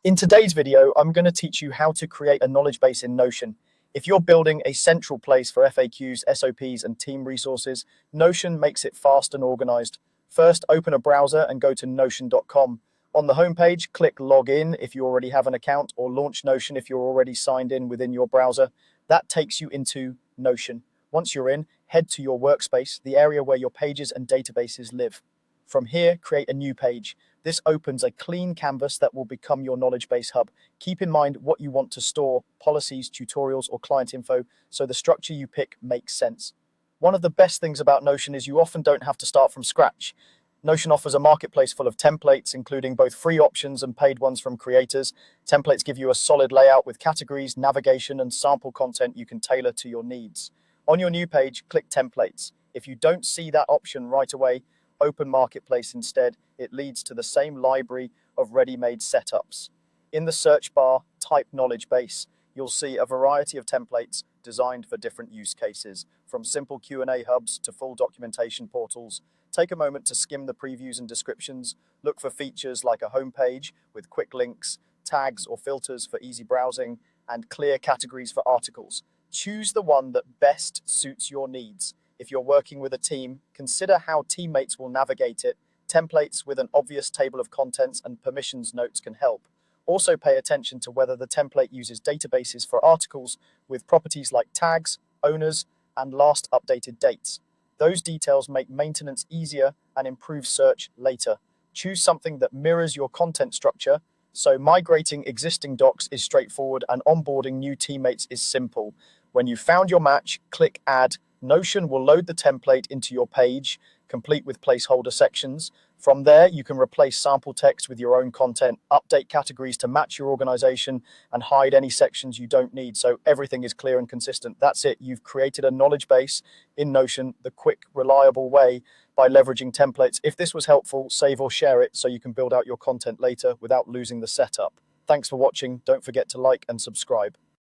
In today's video, I'm going to teach you how to create a knowledge base in Notion. If you're building a central place for FAQs, SOPs, and team resources, Notion makes it fast and organized. First, open a browser and go to notion.com. On the homepage, click Login if you already have an account, or Launch Notion if you're already signed in within your browser. That takes you into Notion. Once you're in, head to your workspace, the area where your pages and databases live. From here, create a new page. This opens a clean canvas that will become your knowledge base hub. Keep in mind what you want to store, policies, tutorials, or client info, so the structure you pick makes sense. One of the best things about Notion is you often don't have to start from scratch. Notion offers a marketplace full of templates, including both free options and paid ones from creators. Templates give you a solid layout with categories, navigation, and sample content you can tailor to your needs. On your new page, click Templates. If you don't see that option right away, open Marketplace instead. It leads to the same library of ready-made setups. In the search bar, type knowledge base. You'll see a variety of templates designed for different use cases, from simple Q&A hubs to full documentation portals. Take a moment to skim the previews and descriptions. Look for features like a homepage with quick links, tags or filters for easy browsing, and clear categories for articles. Choose the one that best suits your needs. If you're working with a team, consider how teammates will navigate it. Templates with an obvious table of contents and permissions notes can help. Also pay attention to whether the template uses databases for articles with properties like tags, owners, and last updated dates. Those details make maintenance easier and improve search later. Choose something that mirrors your content structure, so migrating existing docs is straightforward and onboarding new teammates is simple. When you've found your match, click Add. Notion will load the template into your page, complete with placeholder sections. From there, you can replace sample text with your own content, update categories to match your organization, and hide any sections you don't need, so everything is clear and consistent. That's it. You've created a knowledge base in Notion the quick, reliable way by leveraging templates. If this was helpful, save or share it so you can build out your content later without losing the setup. Thanks for watching. Don't forget to like and subscribe.